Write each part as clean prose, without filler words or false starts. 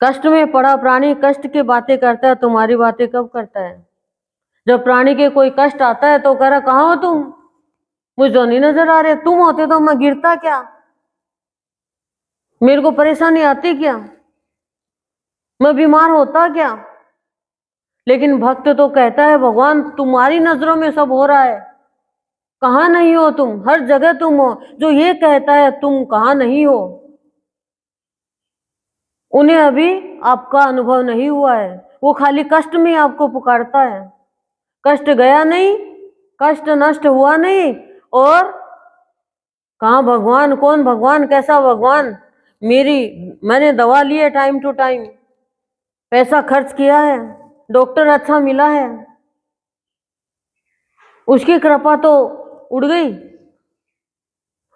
कष्ट में पड़ा प्राणी कष्ट की बातें करता है, तुम्हारी बातें कब करता है? जब प्राणी के कोई कष्ट आता है तो कह रहा कहाँ हो तुम, मुझे तो नहीं नजर आ रहे, तुम होते तो मैं गिरता क्या, मेरे को परेशानी आती क्या, मैं बीमार होता क्या। लेकिन भक्त तो कहता है भगवान तुम्हारी नजरों में सब हो रहा है, कहाँ नहीं हो तुम, हर जगह तुम हो। जो ये कहता है तुम कहाँ नहीं हो, उन्हें अभी आपका अनुभव नहीं हुआ है, वो खाली कष्ट में आपको पुकारता है। कष्ट गया नहीं, कष्ट नष्ट हुआ नहीं, और कहाँ भगवान, कौन भगवान, कैसा भगवान। मैंने दवा ली है टाइम टू टाइम, पैसा खर्च किया है, डॉक्टर अच्छा मिला है, उसकी कृपा तो उड़ गई।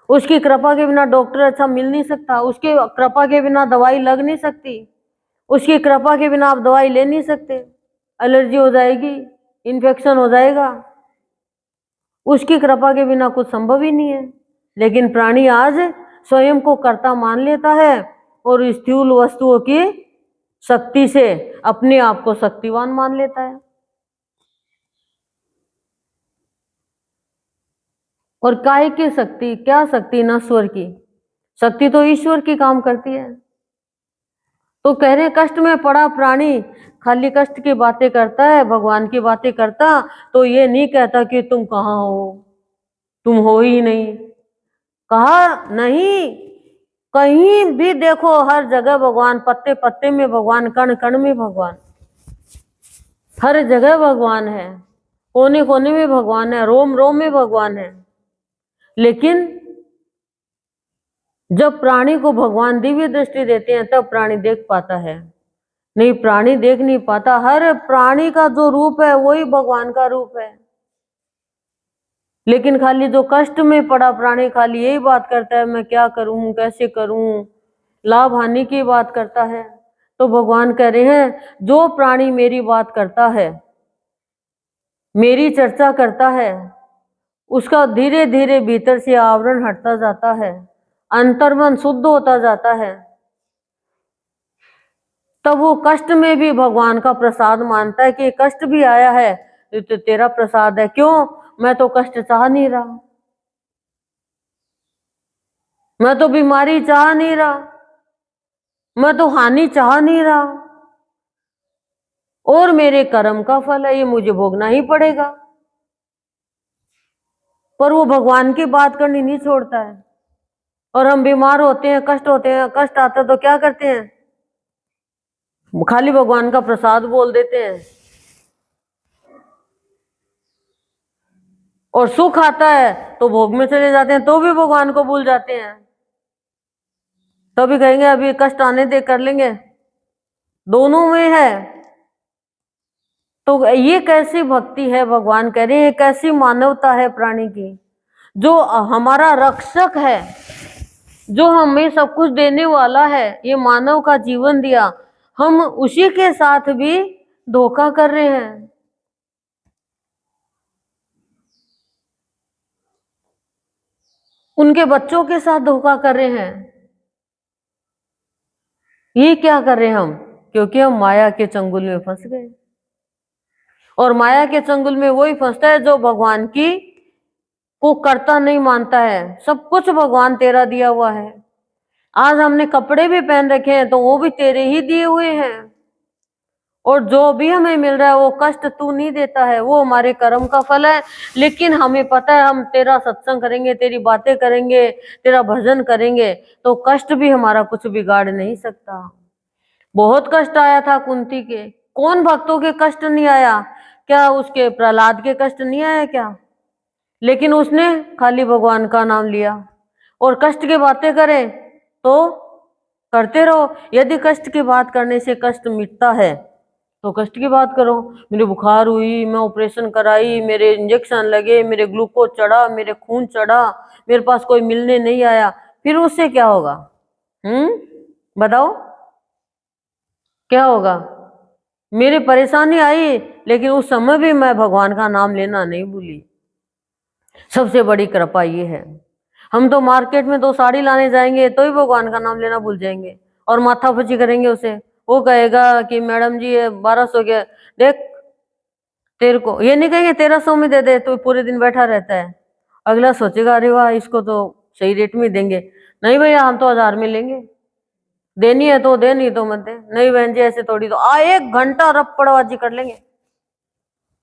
उसकी कृपा के बिना डॉक्टर अच्छा मिल नहीं सकता, उसकी कृपा के बिना दवाई लग नहीं सकती, उसकी कृपा के बिना आप दवाई ले नहीं सकते, एलर्जी हो जाएगी, इन्फेक्शन हो जाएगा। उसकी कृपा के बिना कुछ संभव ही नहीं है। लेकिन प्राणी आज स्वयं को कर्ता मान लेता है और स्थूल वस्तुओं की शक्ति से अपने आप को शक्तिवान मान लेता है। और काय की शक्ति, क्या शक्ति, नश्वर की शक्ति तो ईश्वर की काम करती है। तो कह रहे कष्ट में पड़ा प्राणी खाली कष्ट की बातें करता है, भगवान की बातें करता तो ये नहीं कहता कि तुम कहाँ हो, तुम हो ही नहीं। कहा नहीं, कहीं भी देखो हर जगह भगवान, पत्ते पत्ते में भगवान, कण कण में भगवान, हर जगह भगवान है, कोने कोने में भगवान है, रोम रोम में भगवान है। लेकिन जब प्राणी को भगवान दिव्य दृष्टि देते हैं तब प्राणी देख पाता है, नहीं प्राणी देख नहीं पाता। हर प्राणी का जो रूप है वही भगवान का रूप है। लेकिन खाली जो कष्ट में पड़ा प्राणी खाली यही बात करता है, मैं क्या करूं, कैसे करूं, लाभ हानि की बात करता है। तो भगवान कह रहे हैं जो प्राणी मेरी बात करता है, मेरी चर्चा करता है, उसका धीरे धीरे भीतर से आवरण हटता जाता है, अंतर्मन शुद्ध होता जाता है, तब वो कष्ट में भी भगवान का प्रसाद मानता है कि कष्ट भी आया है तो तेरा प्रसाद है। क्यों, मैं तो कष्ट चाह नहीं रहा, मैं तो बीमारी चाह नहीं रहा, मैं तो हानि चाह नहीं रहा, और मेरे कर्म का फल है, ये मुझे भोगना ही पड़ेगा। पर वो भगवान की बात करनी नहीं छोड़ता है। और हम बीमार होते हैं, कष्ट होते हैं, कष्ट आता है तो क्या करते हैं, खाली भगवान का प्रसाद बोल देते हैं। और सुख आता है तो भोग में चले जाते हैं, तो भी भगवान को भूल जाते हैं। तो भी कहेंगे अभी कष्ट आने दे, कर लेंगे, दोनों में है। तो ये कैसी भक्ति है, भगवान कह रहे हैं कैसी मानवता है प्राणी की, जो हमारा रक्षक है, जो हमें सब कुछ देने वाला है, ये मानव का जीवन दिया, हम उसी के साथ भी धोखा कर रहे हैं। उनके बच्चों के साथ धोखा कर रहे हैं। ये क्या कर रहे हैं हम, क्योंकि हम माया के चंगुल में फंस गए। और माया के चंगुल में वही फंसता है जो भगवान की को कर्ता नहीं मानता है। सब कुछ भगवान तेरा दिया हुआ है। आज हमने कपड़े भी पहन रखे हैं तो वो भी तेरे ही दिए हुए हैं, और जो भी हमें मिल रहा है वो कष्ट तू नहीं देता है, वो हमारे कर्म का फल है। लेकिन हमें पता है हम तेरा सत्संग करेंगे, तेरी बातें करेंगे, तेरा भजन करेंगे तो कष्ट भी हमारा कुछ बिगाड़ नहीं सकता। बहुत कष्ट आया था कुंती के, कौन भक्तों के कष्ट नहीं आया, क्या उसके प्रहलाद के कष्ट नहीं आया क्या। लेकिन उसने खाली भगवान का नाम लिया। और कष्ट की बातें करें तो करते रहो, यदि कष्ट की बात करने से कष्ट मिटता है तो कष्ट की बात करो। मेरी बुखार हुई, मैं ऑपरेशन कराई, मेरे इंजेक्शन लगे, मेरे ग्लूकोज चढ़ा, मेरे खून चढ़ा, मेरे पास कोई मिलने नहीं आया, फिर उससे क्या होगा, बताओ क्या होगा। मेरी परेशानी आई लेकिन उस समय भी मैं भगवान का नाम लेना नहीं भूली। सबसे बड़ी कृपा ये है। हम तो मार्केट में 2 साड़ी लाने जाएंगे तो ही भगवान का नाम लेना भूल जाएंगे और माथा फची करेंगे उसे, वो कहेगा कि मैडम जी ये 1200 के, देख तेरे को ये नहीं कहेंगे 1300 में दे दे, तो पूरे दिन बैठा रहता है। अगला सोचेगा अरे वाह इसको तो सही रेट में देंगे, नहीं भैया हम तो 1000 में लेंगे, देनी है तो दे, नहीं तो मत दे। नहीं बहन जी ऐसे थोड़ी, तो 1 घंटा रप्पड़बाजी कर लेंगे,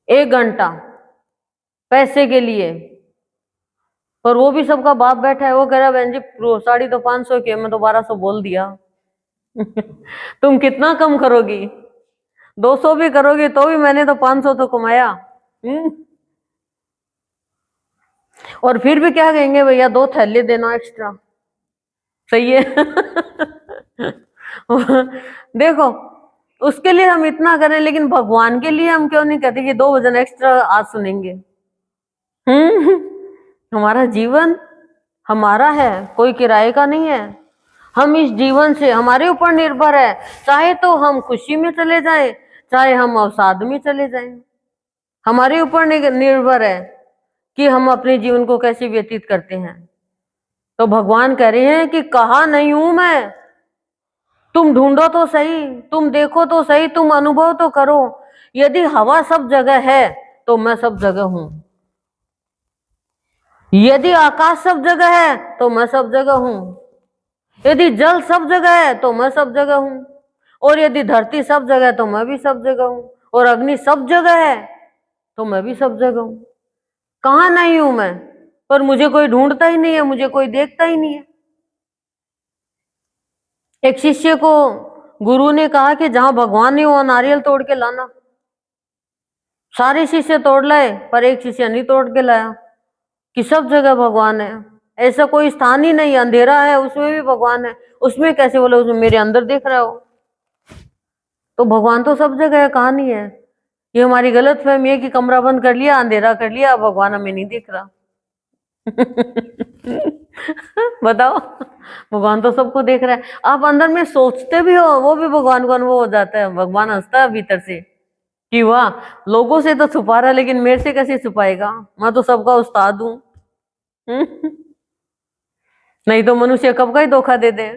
1 घंटा पैसे के लिए। पर वो भी सबका बाप बैठा है, वो कह रहा बहन जी साड़ी तो 500 की है, मैं तो 1200 बोल दिया। तुम कितना कम करोगी? 200 भी करोगी तो भी मैंने तो 500 तो कमाया। और फिर भी क्या कहेंगे, भैया 2 थैले देना एक्स्ट्रा, सही है। देखो उसके लिए हम इतना करें, लेकिन भगवान के लिए हम क्यों नहीं कहते कि 2 भजन एक्स्ट्रा आज सुनेंगे। हमारा जीवन हमारा है, कोई किराए का नहीं है। हम इस जीवन से हमारे ऊपर निर्भर है, चाहे तो हम खुशी में चले जाएं, चाहे हम अवसाद में चले जाएं, हमारे ऊपर निर्भर है कि हम अपने जीवन को कैसे व्यतीत करते हैं। तो भगवान कह रहे हैं कि कहा नहीं हूं मैं, तुम ढूंढो तो सही, तुम देखो तो सही, तुम अनुभव तो करो। यदि हवा सब जगह है तो मैं सब जगह हूं, यदि आकाश सब जगह है तो मैं सब जगह हूं, यदि जल सब जगह है तो मैं सब जगह हूं, और यदि धरती सब जगह है तो मैं भी सब जगह हूं, और अग्नि सब जगह है तो मैं भी सब जगह हूं। कहां नहीं हूं मैं? पर मुझे कोई ढूंढता ही नहीं है, मुझे कोई देखता ही नहीं है। एक शिष्य को गुरु ने कहा कि जहां भगवान नहीं वहां नारियल तोड़ के लाना। सारे शिष्य तोड़ लाए पर एक शिष्य नहीं तोड़ के लाया, कि सब जगह भगवान है, ऐसा कोई स्थान ही नहीं, अंधेरा है उसमें भी भगवान है, उसमें कैसे बोले उसमें मेरे अंदर देख रहा हो? तो भगवान तो सब जगह है, कहां नहीं है? ये हमारी गलत फहमी है कि कमरा बंद कर लिया, अंधेरा कर लिया, भगवान हमें नहीं दिख रहा। बताओ, भगवान तो सबको देख रहा है। आप अंदर में सोचते भी हो, वो भी भगवान को अनुभव हो जाता है। भगवान हंसता है भीतर से कि वाह, लोगों से तो छुपा रहा है लेकिन मेरे से कैसे छुपाएगा, मैं तो सबका उस्ताद हूं। नहीं तो मनुष्य कब का ही धोखा दे दे।